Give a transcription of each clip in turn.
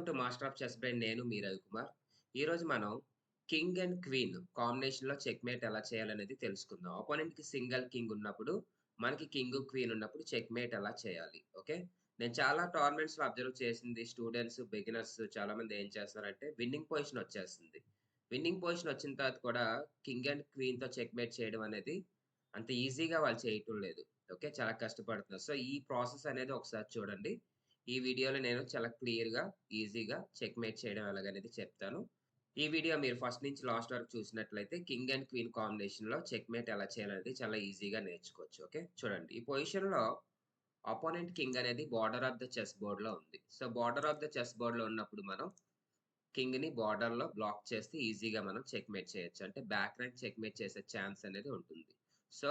Welcome to master of chess brain. నేను మీ రవికుమార్. ఈరోజు మనం కింగ్ అండ్ క్వీన్ కాంబినేషన్‌లో చెక్‌మేట్ ఎలా చేయాలనేది తెలుసుకుందాం. అపోనెంట్‌కి సింగిల్ కింగ్ ఉన్నప్పుడు, మనకి కింగ్, క్వీన్ ఉన్నప్పుడు చెక్‌మేట్ ఎలా చేయాలి. ఓకే. నేను చాలా టోర్నమెంట్స్‌లో అబ్జర్వ్ చేసింది స్టూడెంట్స్, బిగినర్స్ చాలామంది ఏం చేస్తారంటే విన్నింగ్ పొజిషన్ వచ్చేస్తుంది. విన్నింగ్ పొజిషన్ వచ్చిన తర్వాత కూడా కింగ్ అండ్ క్వీన్‌తో చెక్‌మేట్ చేయడం అనేది అంత ఈజీగా వాళ్ళు చేయటం లేదు. ఓకే. చాలా కష్టపడుతున్నారు. సో, ఈ ప్రాసెస్ అనేది ఒకసారి చూడండి. ఈ వీడియోలో నేను చాలా క్లియర్‌గా, ఈజీగా చెక్‌మేట్ చేయడం ఎలాగనేది చెప్తాను. ఈ వీడియో మీరు ఫస్ట్ నుంచి లాస్ట్ వరకు చూసినట్లయితే కింగ్ అండ్ క్వీన్ కాంబినేషన్‌లో చెక్‌మేట్ ఎలా చేయాలనేది చాలా ఈజీగా నేర్చుకోవచ్చు. ఓకే. చూడండి. ఈ పొజిషన్‌లో అపోనెంట్ కింగ్ అనేది బోర్డర్ ఆఫ్ ద చెస్ బోర్డ్‌లో ఉంది. So, border of the chess బోర్డ్‌లో ఉన్నప్పుడు మనం కింగ్‌ని బోర్డర్‌లో బ్లాక్ చేస్తే ఈజీగా మనం చెక్‌మేట్ చేయొచ్చు. అంటే బ్యాక్ ర్యాంక్ చెక్‌మేట్ చేసే ఛాన్స్ అనేది ఉంటుంది. So,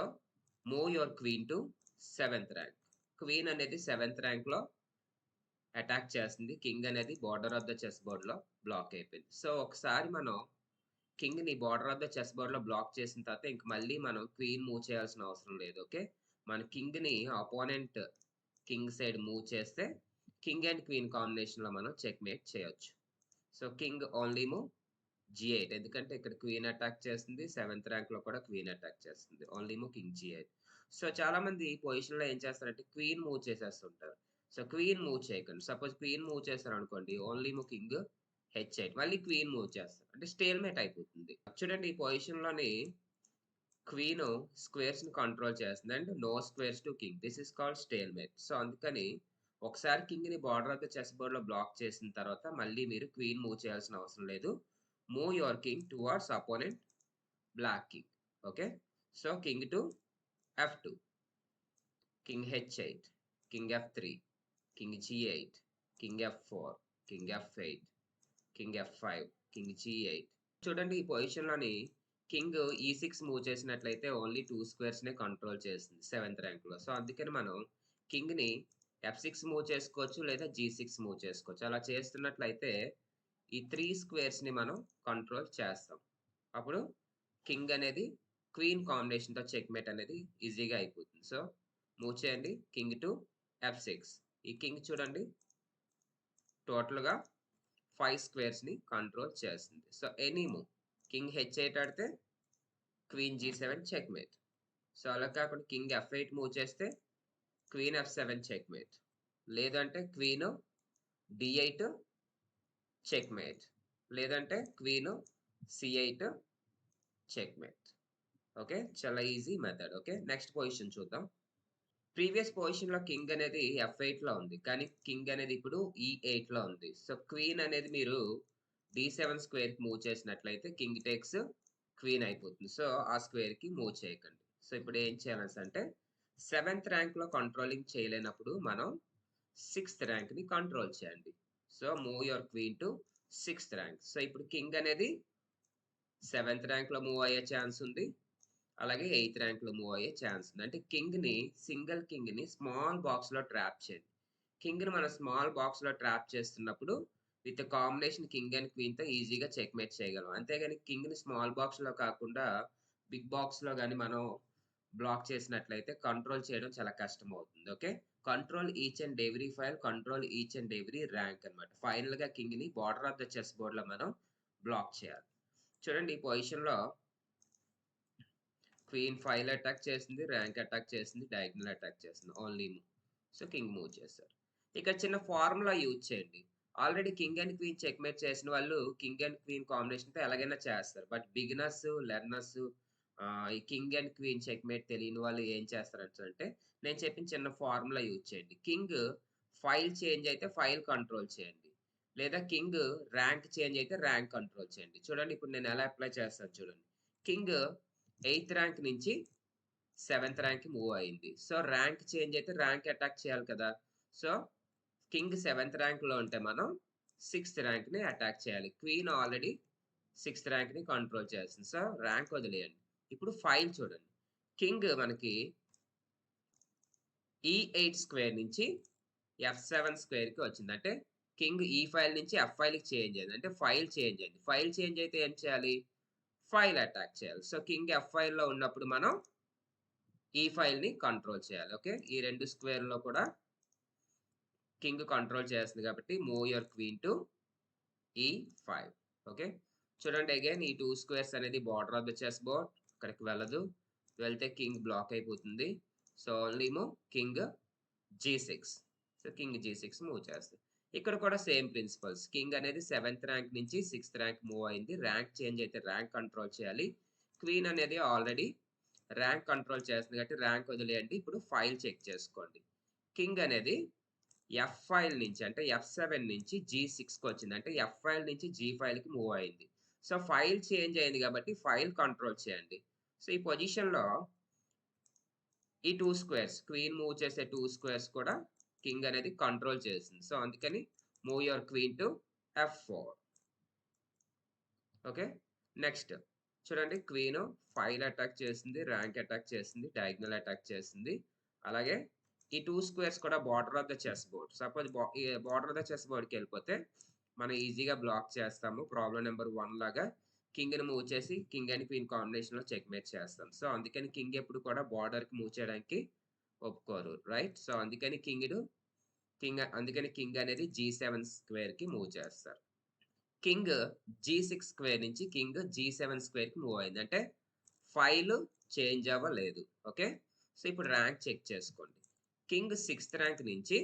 move your queen to 7థ్ ర్యాంక్. క్వీన్ అనేది 7థ్ ర్యాంక్‌లో అటాక్ చేస్తుంది. కింగ్ అనేది బోర్డర్ ఆఫ్ ద చెస్ బోర్డ్‌లో బ్లాక్ అయిపోయింది. సో, ఒకసారి మనం కింగ్‌ని బోర్డర్ ఆఫ్ ద చెస్ బోర్డ్‌లో బ్లాక్ చేసిన తర్వాత ఇంక మళ్ళీ మనం క్వీన్ మూవ్ చేయాల్సిన అవసరం లేదు. ఓకే. మన కింగ్‌ని అపోనెంట్ కింగ్ సైడ్ మూవ్ చేస్తే కింగ్ అండ్ క్వీన్ కాంబినేషన్‌లో మనం చెక్‌మేట్ చేయొచ్చు. So, king only move G8 ఎందుకంటే ఇక్కడ క్వీన్ అటాక్ చేస్తుంది. 7థ్ ర్యాంక్‌లో కూడా క్వీన్ అటాక్ చేస్తుంది. Only move king G8. So, చాలామంది ఈ పొజిషన్‌లో ఏం చేస్తారంటే క్వీన్ మూవ్ చేసేస్తుంటారు. సో, క్వీన్ మూవ్ చేయకండి. సపోజ్ క్వీన్ మూవ్ చేశారనుకోండి. ఓన్లీ మూవ్ కింగ్ H8 మళ్ళీ క్వీన్ మూవ్ చేస్తారు. అంటే స్టేల్‌మేట్ అయిపోతుంది. చూడండి ఈ పొజిషన్‌లోని క్వీన్ స్క్వేర్స్‌ని కంట్రోల్ చేస్తుంది. And no squares to king. This is called stalemate. So, అందుకని ఒకసారి కింగ్‌ని బోర్డర్ ఆఫ్ ద చెస్ బోర్డ్‌లో బ్లాక్ చేసిన తర్వాత మళ్ళీ మీరు క్వీన్ మూవ్ చేయాల్సిన అవసరం లేదు. Move your king towards opponent black king. Okay. So, king to F2, king H8, king F3, king G8, king F4, king F8, king F5, king G8. చూడండి ఈ పొజిషన్‌లోని కింగ్ E6 మూవ్ చేసినట్లయితే only 2 స్క్వేర్స్‌నే control చేస్తుంది 7థ్ ర్యాంక్‌లో. So, అందుకని మనం కింగ్‌ని F6 move చేసుకోవచ్చు లేదా G6 move చేసుకోవచ్చు. అలా చేస్తున్నట్లయితే ఈ 3 స్క్వేర్స్‌ని మనం కంట్రోల్ చేస్తాం. అప్పుడు కింగ్ అనేది క్వీన్ కాంబినేషన్‌తో చెక్‌మేట్ అనేది ఈజీగా అయిపోతుంది. సో, మూవ్ చేయండి కింగ్ టు F6. ఈ కింగ్ చూడండి టోటల్‌గా 5 స్క్వేర్స్‌ని కంట్రోల్ చేస్తుంది. So, any move king H8 ఆడితే క్వీన్ G7 చెక్‌మేట్. సో, అలా కాకుండా కింగ్ F8 మూవ్ చేస్తే క్వీన్ F7 చెక్‌మేట్. లేదంటే క్వీన్ D8 చెక్‌మేట్. లేదంటే క్వీన్ C8 చెక్‌మేట్. ఓకే. చాలా easy method. Okay. Next position చూద్దాం. ప్రీవియస్ పొజిషన్‌లో కింగ్ అనేది F8లో ఉంది. కానీ కింగ్ అనేది ఇప్పుడు E8లో ఉంది. సో, క్వీన్ అనేది మీరు D7 స్క్వేర్‌కి మూవ్ చేసినట్లయితే కింగ్ టేక్స్ క్వీన్ అయిపోతుంది. సో, ఆ స్క్వేర్‌కి మూవ్ చేయకండి. సో, ఇప్పుడు ఏం చేయాలనేసంటే 7థ్ ర్యాంక్‌లో కంట్రోలింగ్ చేయలేనప్పుడు మనం 6థ్ ర్యాంక్‌ని కంట్రోల్ చేయండి. So, move your queen to 6థ్ ర్యాంక్. సో, ఇప్పుడు కింగ్ అనేది 7థ్ ర్యాంక్‌లో మూవ్ అయ్యే ఛాన్స్ ఉంది. అలాగే 8థ్ ర్యాంక్‌లో మూవ్ అయ్యే ఛాన్స్ ఉంది. అంటే సింగిల్ కింగ్‌ని స్మాల్ బాక్స్‌లో ట్రాప్ చేయండి. కింగ్‌ని మనం స్మాల్ బాక్స్‌లో ట్రాప్ చేస్తున్నప్పుడు విత్ కాంబినేషన్ కింగ్ అండ్ క్వీన్‌తో ఈజీగా చెక్‌మేట్ చేయగలం. అంతేగాని కింగ్‌ని స్మాల్ బాక్స్‌లో కాకుండా బిగ్ బాక్స్‌లో గాని మనం బ్లాక్ చేసినట్లయితే కంట్రోల్ చేయడం చాలా కష్టమవుతుంది. Okay. Control each and every file, control each and every rank అన్నమాట. ఫైనల్‌గా కింగ్‌ని బోర్డర్ ఆఫ్ ద చెస్ బోర్డ్‌లో మనం బ్లాక్ చేయాలి. చూడండి ఈ పొజిషన్‌లో క్వీన్ 5 అటాక్ చేసింది, ర్యాంక్ అటాక్ చేసింది, డయాగ్నల్ అటాక్ చేసింది. Only move. So, king move చేశారు. ఇక్కడ చిన్న ఫార్ములా యూజ్ చేయండి. Already king and queen checkmate చేసిన వాళ్ళు కింగ్ అండ్ క్వీన్ కాంబినేషన్‌తో ఎలాగైనా చేస్తారు. బట్ బిగినర్స్, లెర్నర్స్ ఈ కింగ్ అండ్ క్వీన్ చెక్‌మేట్ తెలియని వాళ్ళు ఏం చేస్తారంటే నేను చెప్పిన చిన్న ఫార్ములా యూజ్ చేయండి. కింగ్ ఫైల్ చేంజ్ అయితే ఫైల్ కంట్రోల్ చేయండి. లేదా కింగ్ ర్యాంక్ చేంజ్ అయితే ర్యాంక్ కంట్రోల్ చేయండి. చూడండి ఇప్పుడు నేను ఎలా అప్లై చేస్తాను చూడండి. కింగ్ 8థ్ ర్యాంక్ నుంచి 7థ్ ర్యాంక్‌కి మూవ్ అయింది. సో, ర్యాంక్ చేంజ్ అయితే ర్యాంక్ అటాక్ చేయాలి కదా! సో, కింగ్ 7థ్ ర్యాంక్‌లో ఉంటే మనం 6థ్ ర్యాంక్‌ని అటాక్ చేయాలి. క్వీన్ ఆల్రెడీ 6థ్ ర్యాంక్‌ని కంట్రోల్ చేస్తుంది. సో, ర్యాంక్ వదిలేయండి. ఇప్పుడు ఫైల్ చూడండి. కింగ్ మనకి E8 స్క్వేర్ నుంచి F7 స్క్వేర్‌కి వచ్చింది. అంటే కింగ్ ఈ ఫైల్ నుంచి ఎఫ్ ఫైల్‌కి చేంజ్ అయింది. అంటే ఫైల్ చేంజ్ అయింది. ఫైల్ చేంజ్ అయితే ఏం చేయాలి? ఫైల్ అటాక్ చేయాలి. సో, కింగ్ F5లో ఉన్నప్పుడు మనం ఈ ఫైల్‌ని కంట్రోల్ చేయాలి. ఓకే. ఈ 2 స్క్వేర్‌లో కూడా కింగ్ కంట్రోల్ చేస్తుంది కాబట్టి move your queen to E5. Okay. చూడండి అగైన్ ఈ 2 స్క్వేర్స్ అనేది border of the chess board. ఇక్కడికి వెళ్ళదు. వెళ్తే కింగ్ బ్లాక్ అయిపోతుంది. So only move king G6. So king G6 move చేస్తుంది. ఇక్కడ కూడా సేమ్ ప్రిన్సిపల్స్. కింగ్ అనేది 7th ర్యాంక్ నుంచి 6th ర్యాంక్ మూవ్ అయింది. ర్యాంక్ చేంజ్ అయితే ర్యాంక్ కంట్రోల్ చేయాలి. క్వీన్ అనేది ఆల్రెడీ ర్యాంక్ కంట్రోల్ చేస్తుంది కాబట్టి ర్యాంక్ వదిలేయండి. ఇప్పుడు ఫైల్ చెక్ చేసుకోండి. కింగ్ అనేది ఎఫ్ ఫైల్ నుంచి అంటే F7 నుంచి G6కి వచ్చింది. అంటే ఎఫ్ ఫైల్ నుంచి G ఫైల్కి మూవ్ అయింది. సో ఫైల్ చేంజ్ అయింది కాబట్టి ఫైల్ కంట్రోల్ చేయండి. సో ఈ పొజిషన్‌లో ఈ 2 స్క్వేర్స్ క్వీన్ మూవ్ చేసే 2 స్క్వేర్స్ కూడా కింగ్ అనేది కంట్రోల్ చేస్తుంది. సో అందుకని move your queen to F4. Okay. Next చూడండి క్వీన్ ఫైల్ అటాక్ చేసింది, ర్యాంక్ అటాక్ చేసింది, డయాగ్నల్ అటాక్ చేసింది. అలాగే ఈ 2 స్క్వేర్స్ కూడా border of the chess board. Suppose border of the chess బోర్డ్‌కి వెళ్ళిపోతే మనం ఈజీగా బ్లాక్ చేస్తాము. ప్రాబ్లమ్ నెంబర్ 1 లాగా కింగ్‌ని మూవ్ చేసి కింగ్ అండ్ క్వీన్ కాంబినేషన్‌లో చెక్‌మేట్ చేస్తాం. సో అందుకని కింగ్ ఎప్పుడు కూడా బార్డర్‌కి మూవ్ చేయడానికి ఒప్పుకోరు. రైట్? సో అందుకని కింగ్ అనేది G7 స్క్వేర్‌కి మూవ్ చేస్తారు. కింగ్ G6 స్క్వేర్ నుంచి కింగ్ G7 స్క్వేర్‌కి మూవ్ అయింది. అంటే ఫైల్ చేంజ్ అవ్వలేదు. ఓకే. సో ఇప్పుడు ర్యాంక్ చెక్ చేసుకోండి. కింగ్ 6th ర్యాంక్ నుంచి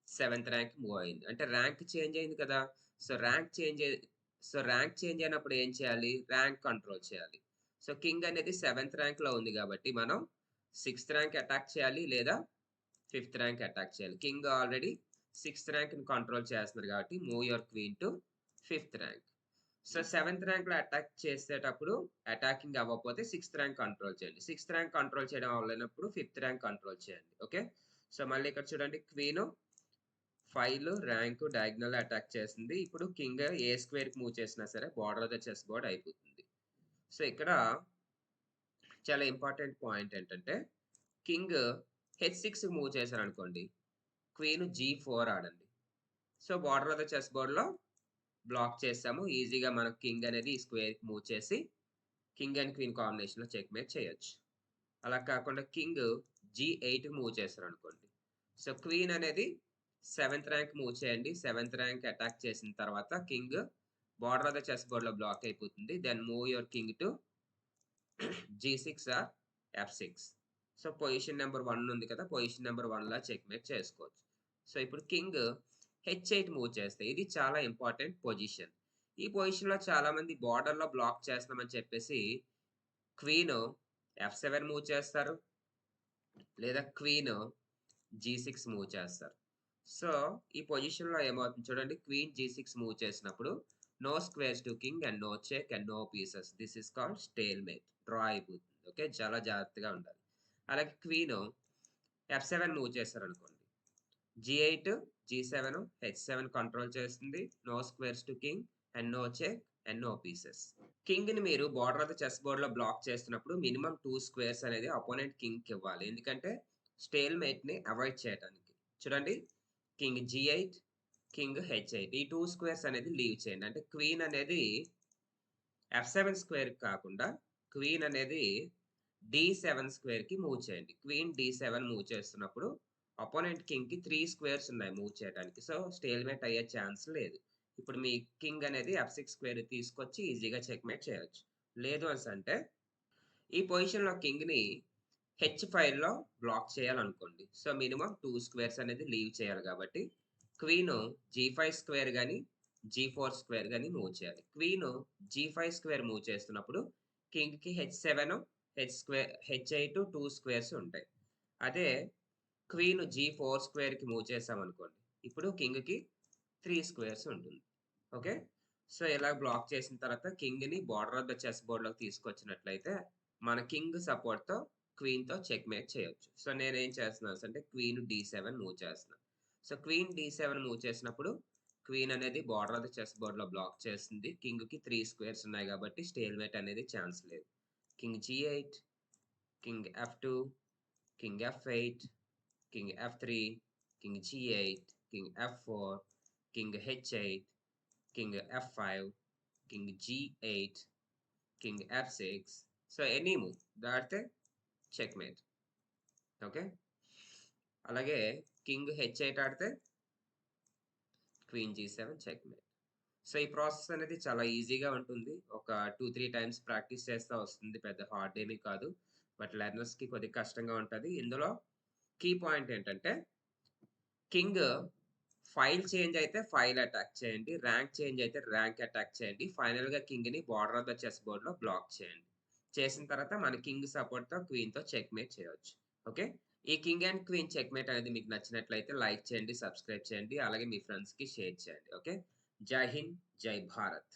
7th ర్యాంక్ మూవ్ అయింది. అంటే ర్యాంక్ చేంజ్ అయింది కదా! సో ర్యాంక్ చేంజ్ అయినప్పుడు ఏం చేయాలి? ర్యాంక్ కంట్రోల్ చేయాలి. సో కింగ్ అనేది 7th ర్యాంక్‌లో ఉంది కాబట్టి మనం 6th ర్యాంక్ అటాక్ చేయాలి లేదా 5th ర్యాంక్ అటాక్ చేయాలి. కింగ్ ఆల్రెడీ 6th ర్యాంక్‌ని కంట్రోల్ చేస్తున్నారు కాబట్టి move your queen to 5th rank. So 7th ర్యాంక్‌లో అటాక్ చేసేటప్పుడు అటాకింగ్ అవ్వకపోతే 6th ర్యాంక్ కంట్రోల్ చేయండి. 6th ర్యాంక్ కంట్రోల్ చేయడం అవ్వలేనప్పుడు 5th ర్యాంక్ కంట్రోల్ చేయండి. ఓకే. సో మళ్ళీ ఇక్కడ చూడండి queen file rank diagonal attack చేసింది. ఇప్పుడు కింగ్ ఏ స్క్వేర్‌కి మూవ్ చేసినా సరే border of the chess board అయిపోతుంది. సో ఇక్కడ చాలా ఇంపార్టెంట్ పాయింట్ ఏంటంటే కింగ్ H6కి మూవ్ చేశారనుకోండి. క్వీన్ G4 ఆడండి. So border of the chess బోర్డ్‌లో బ్లాక్ చేసాము. ఈజీగా మనకు కింగ్ అనేది ఈ స్క్వేర్‌కి మూవ్ చేసి కింగ్ అండ్ క్వీన్ కాంబినేషన్‌లో చెక్‌మేట్ చేయొచ్చు. అలా కాకుండా కింగ్ G8కి మూవ్ చేశారనుకోండి. సో క్వీన్ అనేది 7th ర్యాంక్ మూవ్ చేయండి. 7th ర్యాంక్ అటాక్ చేసిన తర్వాత king border of the chess బోర్డ్‌లో బ్లాక్ అయిపోతుంది. Then move your king to G6 or F6. So position number 1 ఉంది కదా! పొజిషన్ నెంబర్ 1లా చెక్‌మేట్ చేసుకోవచ్చు. సో ఇప్పుడు కింగ్ H8 మూవ్ చేస్తే ఇది చాలా ఇంపార్టెంట్ పొజిషన్. ఈ పొజిషన్‌లో చాలామంది బార్డర్‌లో బ్లాక్ చేస్తున్నామని చెప్పేసి క్వీన్ F7 మూవ్ చేస్తారు. లేదా క్వీన్ G6 మూవ్ చేస్తారు. సో ఈ పొజిషన్‌లో ఏమవుతుంది చూడండి క్వీన్ G6 మూవ్ చేసినప్పుడు no squares to king and no check and no pieces. This is called stalemate. Draw అయిపోతుంది. ఓకే. చాలా జాగ్రత్తగా ఉండాలి. అలాగే క్వీన్ F7 మూవ్ చేశారనుకోండి. G8, G7, H7 కంట్రోల్ చేస్తుంది. No squares to king and no check and no pieces. కింగ్‌ని మీరు border of the chess బోర్డ్‌లో బ్లాక్ చేస్తున్నప్పుడు మినిమమ్ 2 స్క్వేర్స్ అనేది అపోనెంట్ కింగ్‌కి ఇవ్వాలి. ఎందుకంటే స్టేల్‌మేట్‌ని అవాయిడ్ చేయడానికి. చూడండి కింగ్ G8, కింగ్ H8 ఈ 2 స్క్వేర్స్ అనేది లీవ్ చేయండి. అంటే క్వీన్ అనేది F7 స్క్వేర్‌కి కాకుండా క్వీన్ అనేది D7 స్క్వేర్‌కి మూవ్ చేయండి. క్వీన్ D7 మూవ్ చేస్తున్నప్పుడు అపోనెంట్ కింగ్‌కి 3 స్క్వేర్స్ ఉన్నాయి మూవ్ చేయడానికి. సో స్టేల్‌మేట్ అయ్యే ఛాన్స్ లేదు. ఇప్పుడు మీ కింగ్ అనేది F6 స్క్వేర్ తీసుకొచ్చి ఈజీగా చెక్‌మేట్ చేయొచ్చు. లేదు అనేసంటే ఈ పొజిషన్‌లో కింగ్‌ని H5లో బ్లాక్ చేయాలనుకోండి. సో మినిమమ్ 2 స్క్వేర్స్ అనేది లీవ్ చేయాలి కాబట్టి క్వీన్ G5 స్క్వేర్ గాని, G4 స్క్వేర్ గాని మూవ్ చేయాలి. క్వీన్ G5 స్క్వేర్ మూవ్ చేస్తున్నప్పుడు కింగ్‌కి H7, H8 2 స్క్వేర్స్ ఉంటాయి. అదే క్వీన్ G4 స్క్వేర్‌కి మూవ్ చేసామనుకోండి. ఇప్పుడు కింగ్‌కి 3 స్క్వేర్స్ ఉంటుంది. ఓకే. సో ఇలా బ్లాక్ చేసిన తర్వాత కింగ్‌ని బార్డర్ ఆఫ్ ద చెస్ బోర్డ్‌లోకి తీసుకొచ్చినట్లయితే మన కింగ్ సపోర్ట్‌తో క్వీన్‌తో చెక్‌మేట్ చేయొచ్చు. సో నేనేం చేస్తున్నాను అంటే క్వీన్ D7 మూవ్ చేస్తున్నాను. సో క్వీన్ D7 మూవ్ చేసినప్పుడు క్వీన్ అనేది బార్డర్ ఆఫ్ ద చెస్ బోర్డ్‌లో బ్లాక్ చేస్తుంది. కింగ్‌కి 3 స్క్వేర్స్ ఉన్నాయి కాబట్టి స్టేల్‌మేట్ అనేది ఛాన్స్ లేదు. King G8, king F2, king F8, king F3, king G8, king F4, king H8, king F5, king G8, king F6. So any move దాటితే checkmate. Okay. అలాగే king H8 ఆడితే queen G7 checkmate. So, ఈ process అనేది చాలా ఈజీగా ఉంటుంది. ఒక 2, 3 times practice చేస్తే వస్తుంది. పెద్ద హార్డ్ ఏమీ కాదు. బట్ లెర్నర్స్‌కి కొద్దిగా కష్టంగా ఉంటది. ఇందులో కీ పాయింట్ ఏంటంటే కింగ్ ఫైల్ చేంజ్ అయితే ఫైల్ అటాక్ చేయండి. ర్యాంక్ చేంజ్ అయితే ర్యాంక్ అటాక్ చేయండి. ఫైనల్‌గా కింగ్‌ని బోర్డర్ ఆఫ్ ద చెస్ బోర్డ్‌లో బ్లాక్ చేయండి. చేసిన తర్వాత మన కింగ్ సపోర్ట్‌తో క్వీన్‌తో చెక్‌మేట్ చేయొచ్చు. ఓకే. ఈ కింగ్ అండ్ క్వీన్ చెక్‌మేట్ అనేది మీకు నచ్చినట్లయితే లైక్ చేయండి, సబ్స్క్రైబ్ చేయండి. అలాగే మీ ఫ్రెండ్స్‌కి షేర్ చేయండి. ఓకే. జై హింద్, జై భారత్.